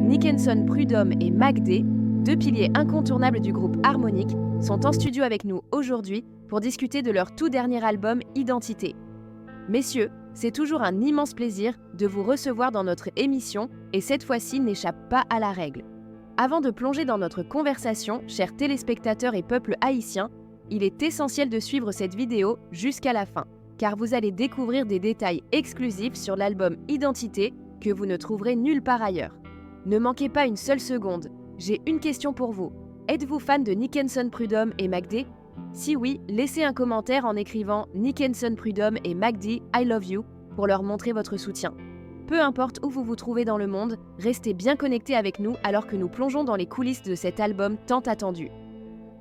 Nickenson Prud'homme et Mac D, deux piliers incontournables du groupe Harmonic, sont en studio avec nous aujourd'hui pour discuter de leur tout dernier album Identité. Messieurs, c'est toujours un immense plaisir de vous recevoir dans notre émission et cette fois-ci n'échappe pas à la règle. Avant de plonger dans notre conversation, chers téléspectateurs et peuple haïtien, il est essentiel de suivre cette vidéo jusqu'à la fin, car vous allez découvrir des détails exclusifs sur l'album Identité que vous ne trouverez nulle part ailleurs. Ne manquez pas une seule seconde, j'ai une question pour vous. Êtes-vous fan de Nickenson Prud'homme et Mac D? Si oui, laissez un commentaire en écrivant Nickenson Prud'homme et Mac D, I love you, pour leur montrer votre soutien. Peu importe où vous vous trouvez dans le monde, restez bien connectés avec nous alors que nous plongeons dans les coulisses de cet album tant attendu.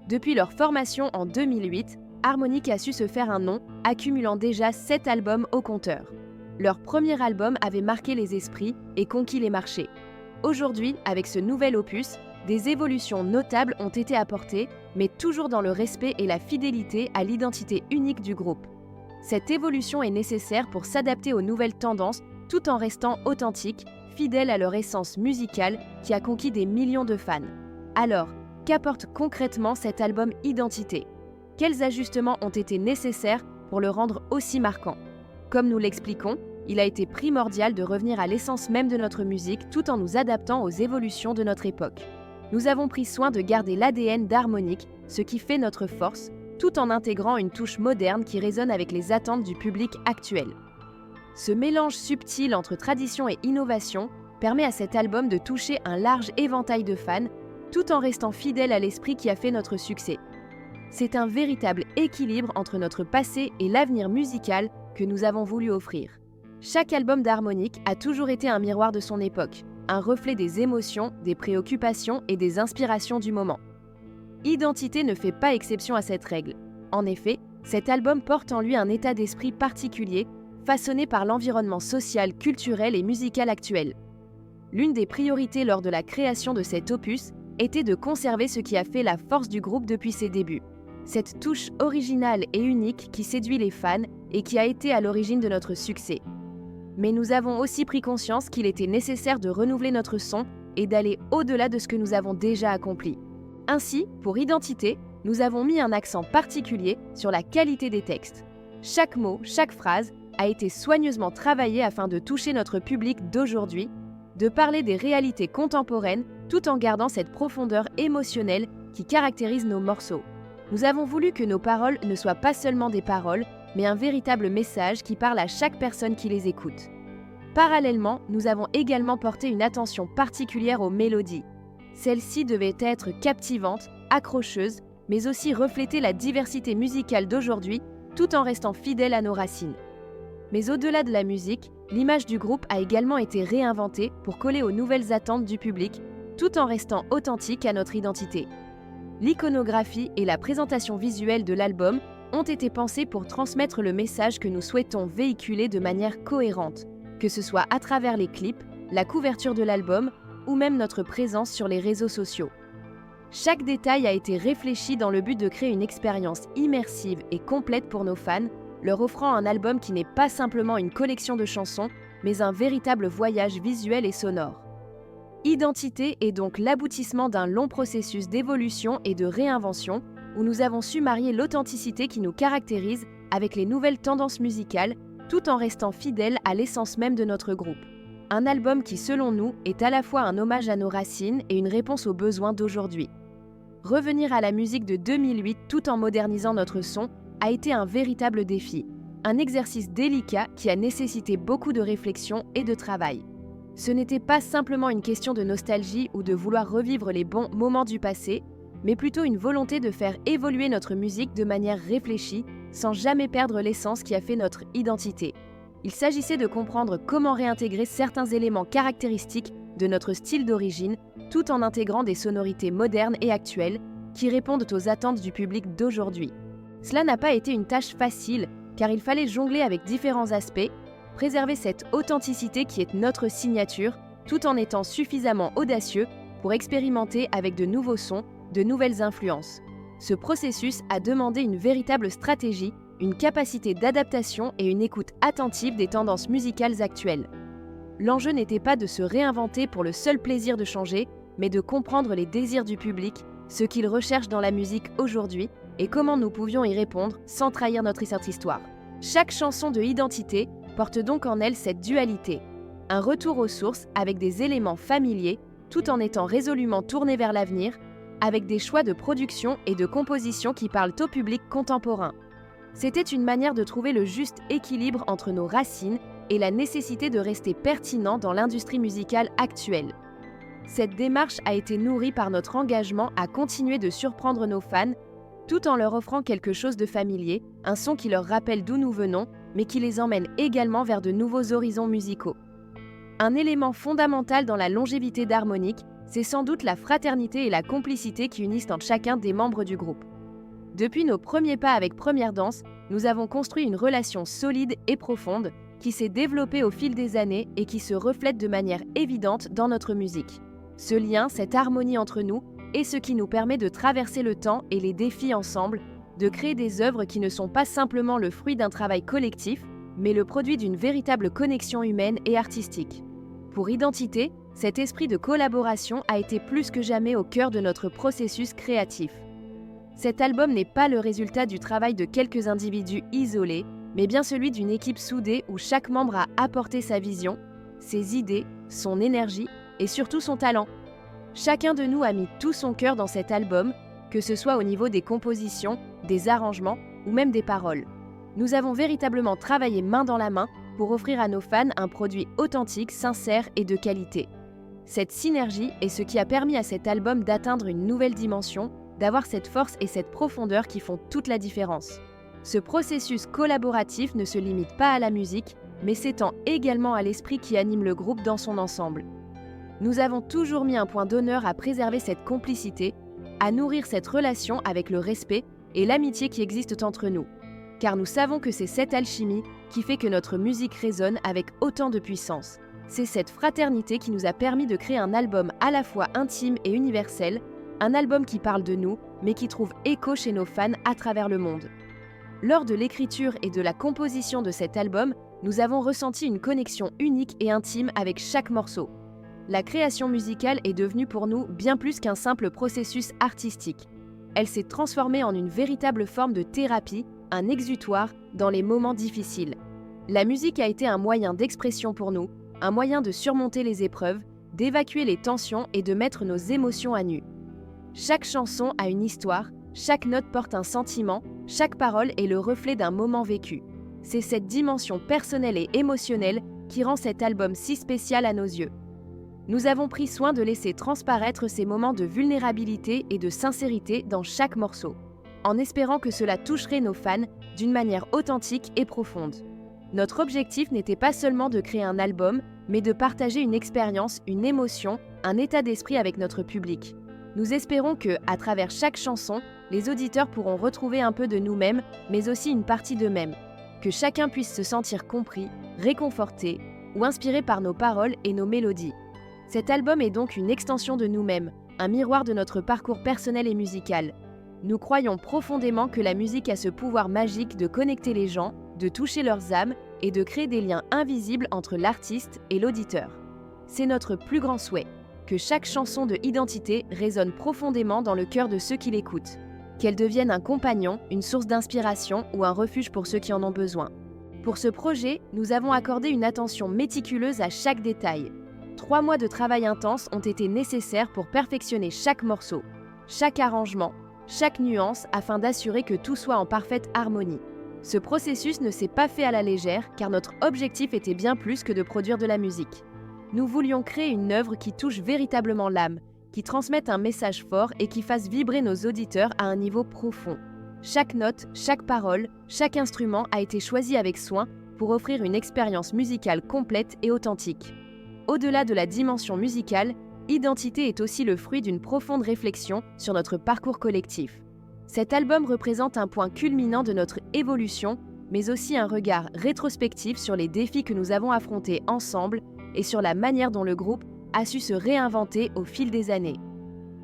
Depuis leur formation en 2008, Harmonic a su se faire un nom, accumulant déjà 7 albums au compteur. Leur premier album avait marqué les esprits et conquis les marchés. Aujourd'hui, avec ce nouvel opus, des évolutions notables ont été apportées, mais toujours dans le respect et la fidélité à l'identité unique du groupe. Cette évolution est nécessaire pour s'adapter aux nouvelles tendances tout en restant authentiques, fidèles à leur essence musicale qui a conquis des millions de fans. Alors, qu'apporte concrètement cet album Identité? Quels ajustements ont été nécessaires pour le rendre aussi marquant? Comme nous l'expliquons, il a été primordial de revenir à l'essence même de notre musique tout en nous adaptant aux évolutions de notre époque. Nous avons pris soin de garder l'ADN d'Harmonic, ce qui fait notre force, tout en intégrant une touche moderne qui résonne avec les attentes du public actuel. Ce mélange subtil entre tradition et innovation permet à cet album de toucher un large éventail de fans, tout en restant fidèle à l'esprit qui a fait notre succès. C'est un véritable équilibre entre notre passé et l'avenir musical que nous avons voulu offrir. Chaque album d'Harmonic a toujours été un miroir de son époque, un reflet des émotions, des préoccupations et des inspirations du moment. Identité ne fait pas exception à cette règle. En effet, cet album porte en lui un état d'esprit particulier, façonné par l'environnement social, culturel et musical actuel. L'une des priorités lors de la création de cet opus était de conserver ce qui a fait la force du groupe depuis ses débuts. Cette touche originale et unique qui séduit les fans et qui a été à l'origine de notre succès. Mais nous avons aussi pris conscience qu'il était nécessaire de renouveler notre son et d'aller au-delà de ce que nous avons déjà accompli. Ainsi, pour Identité, nous avons mis un accent particulier sur la qualité des textes. Chaque mot, chaque phrase a été soigneusement travaillé afin de toucher notre public d'aujourd'hui, de parler des réalités contemporaines tout en gardant cette profondeur émotionnelle qui caractérise nos morceaux. Nous avons voulu que nos paroles ne soient pas seulement des paroles, mais un véritable message qui parle à chaque personne qui les écoute. Parallèlement, nous avons également porté une attention particulière aux mélodies. Celles-ci devaient être captivantes, accrocheuses, mais aussi refléter la diversité musicale d'aujourd'hui, tout en restant fidèles à nos racines. Mais au-delà de la musique, l'image du groupe a également été réinventée pour coller aux nouvelles attentes du public, tout en restant authentique à notre identité. L'iconographie et la présentation visuelle de l'album ont été pensés pour transmettre le message que nous souhaitons véhiculer de manière cohérente, que ce soit à travers les clips, la couverture de l'album ou même notre présence sur les réseaux sociaux. Chaque détail a été réfléchi dans le but de créer une expérience immersive et complète pour nos fans, leur offrant un album qui n'est pas simplement une collection de chansons, mais un véritable voyage visuel et sonore. Identité est donc l'aboutissement d'un long processus d'évolution et de réinvention où nous avons su marier l'authenticité qui nous caractérise avec les nouvelles tendances musicales, tout en restant fidèles à l'essence même de notre groupe. Un album qui, selon nous, est à la fois un hommage à nos racines et une réponse aux besoins d'aujourd'hui. Revenir à la musique de 2008 tout en modernisant notre son a été un véritable défi, un exercice délicat qui a nécessité beaucoup de réflexion et de travail. Ce n'était pas simplement une question de nostalgie ou de vouloir revivre les bons moments du passé, mais plutôt une volonté de faire évoluer notre musique de manière réfléchie, sans jamais perdre l'essence qui a fait notre identité. Il s'agissait de comprendre comment réintégrer certains éléments caractéristiques de notre style d'origine, tout en intégrant des sonorités modernes et actuelles qui répondent aux attentes du public d'aujourd'hui. Cela n'a pas été une tâche facile, car il fallait jongler avec différents aspects, préserver cette authenticité qui est notre signature, tout en étant suffisamment audacieux pour expérimenter avec de nouveaux sons, de nouvelles influences. Ce processus a demandé une véritable stratégie, une capacité d'adaptation et une écoute attentive des tendances musicales actuelles. L'enjeu n'était pas de se réinventer pour le seul plaisir de changer, mais de comprendre les désirs du public, ce qu'il recherche dans la musique aujourd'hui, et comment nous pouvions y répondre sans trahir notre histoire. Chaque chanson de Identité porte donc en elle cette dualité, un retour aux sources avec des éléments familiers, tout en étant résolument tourné vers l'avenir, avec des choix de production et de composition qui parlent au public contemporain. C'était une manière de trouver le juste équilibre entre nos racines et la nécessité de rester pertinent dans l'industrie musicale actuelle. Cette démarche a été nourrie par notre engagement à continuer de surprendre nos fans, tout en leur offrant quelque chose de familier, un son qui leur rappelle d'où nous venons, mais qui les emmène également vers de nouveaux horizons musicaux. Un élément fondamental dans la longévité d'Harmonic, c'est sans doute la fraternité et la complicité qui unissent entre chacun des membres du groupe. Depuis nos premiers pas avec Première Danse, nous avons construit une relation solide et profonde qui s'est développée au fil des années et qui se reflète de manière évidente dans notre musique. Ce lien, cette harmonie entre nous, est ce qui nous permet de traverser le temps et les défis ensemble, de créer des œuvres qui ne sont pas simplement le fruit d'un travail collectif, mais le produit d'une véritable connexion humaine et artistique. Pour Identité, cet esprit de collaboration a été plus que jamais au cœur de notre processus créatif. Cet album n'est pas le résultat du travail de quelques individus isolés, mais bien celui d'une équipe soudée où chaque membre a apporté sa vision, ses idées, son énergie et surtout son talent. Chacun de nous a mis tout son cœur dans cet album, que ce soit au niveau des compositions, des arrangements ou même des paroles. Nous avons véritablement travaillé main dans la main pour offrir à nos fans un produit authentique, sincère et de qualité. Cette synergie est ce qui a permis à cet album d'atteindre une nouvelle dimension, d'avoir cette force et cette profondeur qui font toute la différence. Ce processus collaboratif ne se limite pas à la musique, mais s'étend également à l'esprit qui anime le groupe dans son ensemble. Nous avons toujours mis un point d'honneur à préserver cette complicité, à nourrir cette relation avec le respect et l'amitié qui existent entre nous. Car nous savons que c'est cette alchimie qui fait que notre musique résonne avec autant de puissance. C'est cette fraternité qui nous a permis de créer un album à la fois intime et universel, un album qui parle de nous, mais qui trouve écho chez nos fans à travers le monde. Lors de l'écriture et de la composition de cet album, nous avons ressenti une connexion unique et intime avec chaque morceau. La création musicale est devenue pour nous bien plus qu'un simple processus artistique. Elle s'est transformée en une véritable forme de thérapie, un exutoire dans les moments difficiles. La musique a été un moyen d'expression pour nous, un moyen de surmonter les épreuves, d'évacuer les tensions et de mettre nos émotions à nu. Chaque chanson a une histoire, chaque note porte un sentiment, chaque parole est le reflet d'un moment vécu. C'est cette dimension personnelle et émotionnelle qui rend cet album si spécial à nos yeux. Nous avons pris soin de laisser transparaître ces moments de vulnérabilité et de sincérité dans chaque morceau, en espérant que cela toucherait nos fans d'une manière authentique et profonde. Notre objectif n'était pas seulement de créer un album, mais de partager une expérience, une émotion, un état d'esprit avec notre public. Nous espérons que, à travers chaque chanson, les auditeurs pourront retrouver un peu de nous-mêmes, mais aussi une partie d'eux-mêmes. Que chacun puisse se sentir compris, réconforté ou inspiré par nos paroles et nos mélodies. Cet album est donc une extension de nous-mêmes, un miroir de notre parcours personnel et musical. Nous croyons profondément que la musique a ce pouvoir magique de connecter les gens, de toucher leurs âmes et de créer des liens invisibles entre l'artiste et l'auditeur. C'est notre plus grand souhait, que chaque chanson de Identité résonne profondément dans le cœur de ceux qui l'écoutent, qu'elle devienne un compagnon, une source d'inspiration ou un refuge pour ceux qui en ont besoin. Pour ce projet, nous avons accordé une attention méticuleuse à chaque détail. 3 mois de travail intense ont été nécessaires pour perfectionner chaque morceau, chaque arrangement, chaque nuance afin d'assurer que tout soit en parfaite harmonie. Ce processus ne s'est pas fait à la légère car notre objectif était bien plus que de produire de la musique. Nous voulions créer une œuvre qui touche véritablement l'âme, qui transmette un message fort et qui fasse vibrer nos auditeurs à un niveau profond. Chaque note, chaque parole, chaque instrument a été choisi avec soin pour offrir une expérience musicale complète et authentique. Au-delà de la dimension musicale, Identité est aussi le fruit d'une profonde réflexion sur notre parcours collectif. Cet album représente un point culminant de notre évolution, mais aussi un regard rétrospectif sur les défis que nous avons affrontés ensemble et sur la manière dont le groupe a su se réinventer au fil des années.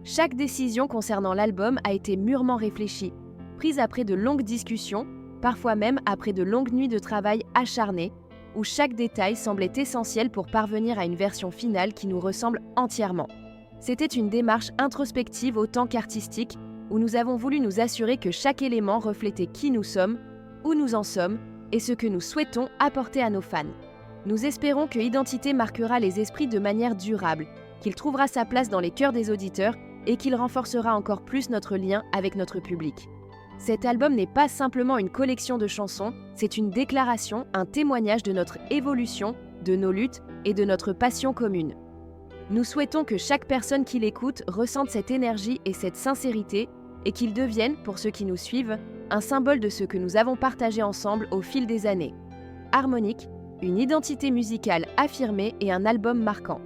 Chaque décision concernant l'album a été mûrement réfléchie, prise après de longues discussions, parfois même après de longues nuits de travail acharné, où chaque détail semblait essentiel pour parvenir à une version finale qui nous ressemble entièrement. C'était une démarche introspective autant qu'artistique, où nous avons voulu nous assurer que chaque élément reflétait qui nous sommes, où nous en sommes et ce que nous souhaitons apporter à nos fans. Nous espérons que Identité marquera les esprits de manière durable, qu'il trouvera sa place dans les cœurs des auditeurs et qu'il renforcera encore plus notre lien avec notre public. Cet album n'est pas simplement une collection de chansons, c'est une déclaration, un témoignage de notre évolution, de nos luttes et de notre passion commune. Nous souhaitons que chaque personne qui l'écoute ressente cette énergie et cette sincérité et qu'il devienne, pour ceux qui nous suivent, un symbole de ce que nous avons partagé ensemble au fil des années. Harmonique, une identité musicale affirmée et un album marquant.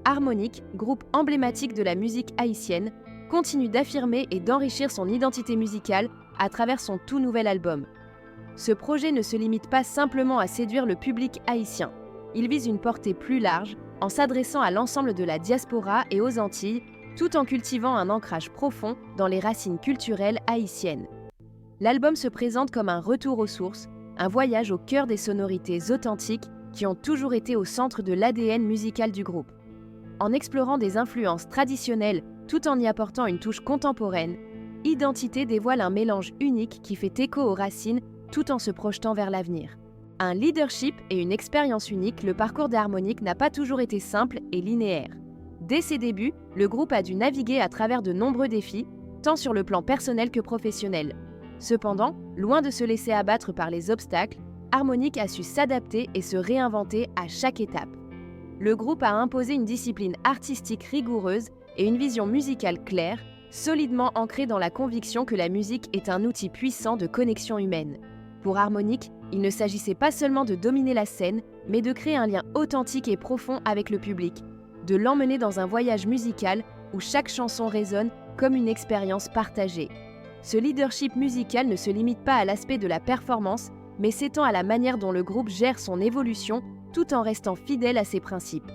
Harmonique, groupe emblématique de la musique haïtienne, continue d'affirmer et d'enrichir son identité musicale à travers son tout nouvel album. Ce projet ne se limite pas simplement à séduire le public haïtien. Il vise une portée plus large, en s'adressant à l'ensemble de la diaspora et aux Antilles, tout en cultivant un ancrage profond dans les racines culturelles haïtiennes. L'album se présente comme un retour aux sources, un voyage au cœur des sonorités authentiques qui ont toujours été au centre de l'ADN musical du groupe. En explorant des influences traditionnelles tout en y apportant une touche contemporaine, Identité dévoile un mélange unique qui fait écho aux racines tout en se projetant vers l'avenir. Un leadership et une expérience unique, le parcours d'Harmonique n'a pas toujours été simple et linéaire. Dès ses débuts, le groupe a dû naviguer à travers de nombreux défis, tant sur le plan personnel que professionnel. Cependant, loin de se laisser abattre par les obstacles, Harmonique a su s'adapter et se réinventer à chaque étape. Le groupe a imposé une discipline artistique rigoureuse et une vision musicale claire, solidement ancrée dans la conviction que la musique est un outil puissant de connexion humaine. Pour Harmonique, il ne s'agissait pas seulement de dominer la scène, mais de créer un lien authentique et profond avec le public, de l'emmener dans un voyage musical où chaque chanson résonne comme une expérience partagée. Ce leadership musical ne se limite pas à l'aspect de la performance, mais s'étend à la manière dont le groupe gère son évolution tout en restant fidèle à ses principes.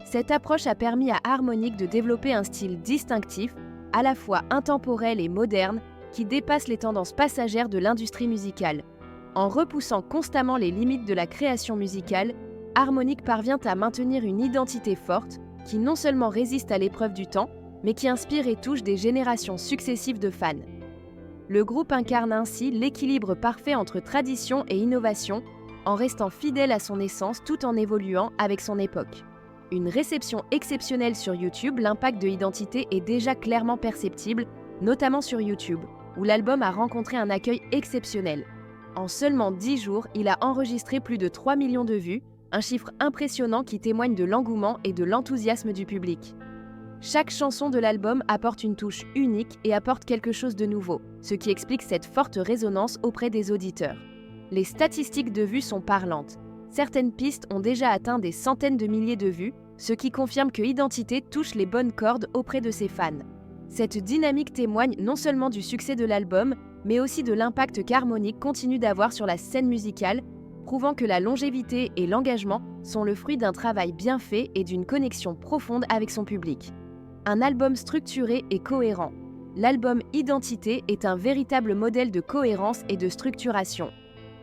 Cette approche a permis à Harmonique de développer un style distinctif, à la fois intemporel et moderne, qui dépasse les tendances passagères de l'industrie musicale. En repoussant constamment les limites de la création musicale, Harmonique parvient à maintenir une identité forte qui non seulement résiste à l'épreuve du temps, mais qui inspire et touche des générations successives de fans. Le groupe incarne ainsi l'équilibre parfait entre tradition et innovation, en restant fidèle à son essence tout en évoluant avec son époque. Une réception exceptionnelle sur YouTube, l'impact de Identité est déjà clairement perceptible, notamment sur YouTube, où l'album a rencontré un accueil exceptionnel. En seulement 10 jours, il a enregistré plus de 3 millions de vues, un chiffre impressionnant qui témoigne de l'engouement et de l'enthousiasme du public. Chaque chanson de l'album apporte une touche unique et apporte quelque chose de nouveau, ce qui explique cette forte résonance auprès des auditeurs. Les statistiques de vues sont parlantes. Certaines pistes ont déjà atteint des centaines de milliers de vues, ce qui confirme que Identité touche les bonnes cordes auprès de ses fans. Cette dynamique témoigne non seulement du succès de l'album, mais aussi de l'impact qu'Harmonique continue d'avoir sur la scène musicale, prouvant que la longévité et l'engagement sont le fruit d'un travail bien fait et d'une connexion profonde avec son public. Un album structuré et cohérent. L'album Identité est un véritable modèle de cohérence et de structuration.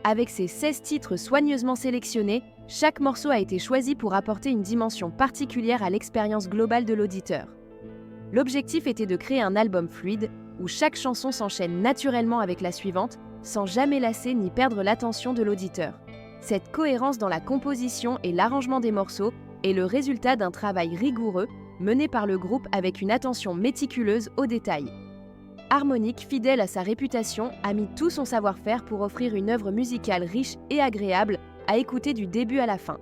Avec ses 16 titres soigneusement sélectionnés, chaque morceau a été choisi pour apporter une dimension particulière à l'expérience globale de l'auditeur. L'objectif était de créer un album fluide, où chaque chanson s'enchaîne naturellement avec la suivante, sans jamais lasser ni perdre l'attention de l'auditeur. Cette cohérence dans la composition et l'arrangement des morceaux est le résultat d'un travail rigoureux mené par le groupe avec une attention méticuleuse aux détails. Harmonique, fidèle à sa réputation, a mis tout son savoir-faire pour offrir une œuvre musicale riche et agréable à écouter du début à la fin,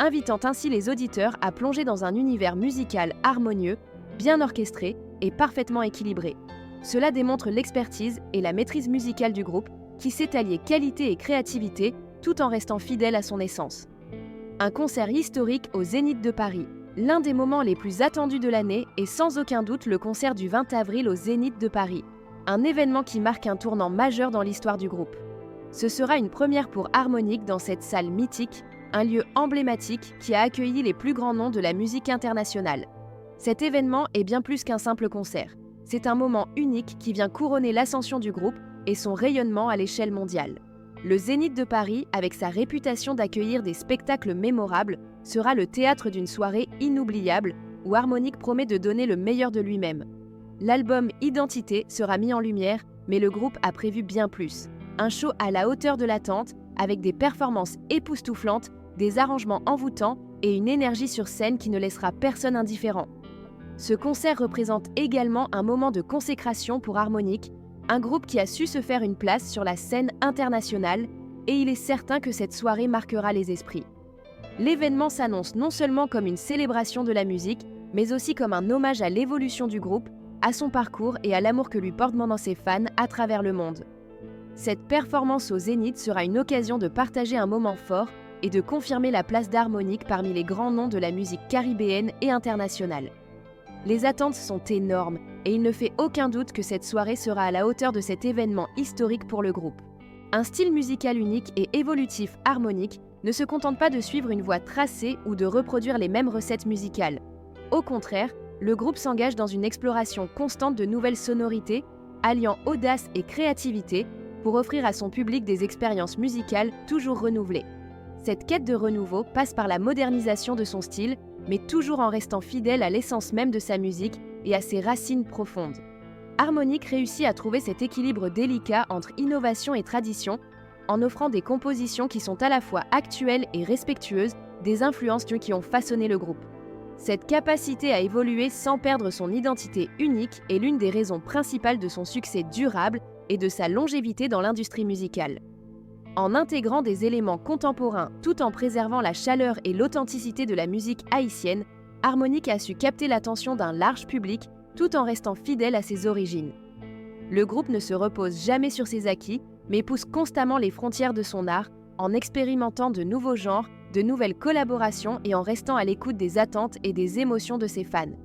invitant ainsi les auditeurs à plonger dans un univers musical harmonieux, bien orchestré et parfaitement équilibré. Cela démontre l'expertise et la maîtrise musicale du groupe, qui sait allier qualité et créativité tout en restant fidèle à son essence. Un concert historique au Zénith de Paris. L'un des moments les plus attendus de l'année est sans aucun doute le concert du 20 avril au Zénith de Paris, un événement qui marque un tournant majeur dans l'histoire du groupe. Ce sera une première pour Harmonique dans cette salle mythique, un lieu emblématique qui a accueilli les plus grands noms de la musique internationale. Cet événement est bien plus qu'un simple concert. C'est un moment unique qui vient couronner l'ascension du groupe et son rayonnement à l'échelle mondiale. Le Zénith de Paris, avec sa réputation d'accueillir des spectacles mémorables, sera le théâtre d'une soirée inoubliable où Harmonic promet de donner le meilleur de lui-même. L'album Identité sera mis en lumière, mais le groupe a prévu bien plus. Un show à la hauteur de l'attente, avec des performances époustouflantes, des arrangements envoûtants et une énergie sur scène qui ne laissera personne indifférent. Ce concert représente également un moment de consécration pour Harmonic, un groupe qui a su se faire une place sur la scène internationale, et il est certain que cette soirée marquera les esprits. L'événement s'annonce non seulement comme une célébration de la musique, mais aussi comme un hommage à l'évolution du groupe, à son parcours et à l'amour que lui portent maintenant ses fans à travers le monde. Cette performance au Zénith sera une occasion de partager un moment fort et de confirmer la place d'Harmonic parmi les grands noms de la musique caribéenne et internationale. Les attentes sont énormes et il ne fait aucun doute que cette soirée sera à la hauteur de cet événement historique pour le groupe. Un style musical unique et évolutif Harmonic ne se contente pas de suivre une voie tracée ou de reproduire les mêmes recettes musicales. Au contraire, le groupe s'engage dans une exploration constante de nouvelles sonorités, alliant audace et créativité pour offrir à son public des expériences musicales toujours renouvelées. Cette quête de renouveau passe par la modernisation de son style, mais toujours en restant fidèle à l'essence même de sa musique et à ses racines profondes. Harmonic réussit à trouver cet équilibre délicat entre innovation et tradition, en offrant des compositions qui sont à la fois actuelles et respectueuses des influences qui ont façonné le groupe. Cette capacité à évoluer sans perdre son identité unique est l'une des raisons principales de son succès durable et de sa longévité dans l'industrie musicale. En intégrant des éléments contemporains tout en préservant la chaleur et l'authenticité de la musique haïtienne, Harmonic a su capter l'attention d'un large public tout en restant fidèle à ses origines. Le groupe ne se repose jamais sur ses acquis, mais pousse constamment les frontières de son art en expérimentant de nouveaux genres, de nouvelles collaborations et en restant à l'écoute des attentes et des émotions de ses fans.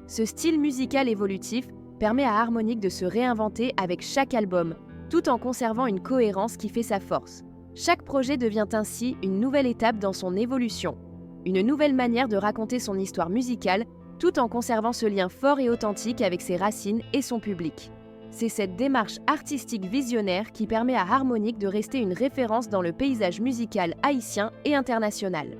Ce style musical évolutif permet à Harmonic de se réinventer avec chaque album, tout en conservant une cohérence qui fait sa force. Chaque projet devient ainsi une nouvelle étape dans son évolution, une nouvelle manière de raconter son histoire musicale, tout en conservant ce lien fort et authentique avec ses racines et son public. C'est cette démarche artistique visionnaire qui permet à Harmonic de rester une référence dans le paysage musical haïtien et international.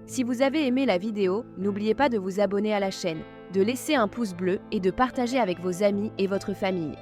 Si vous avez aimé la vidéo, n'oubliez pas de vous abonner à la chaîne, de laisser un pouce bleu et de partager avec vos amis et votre famille.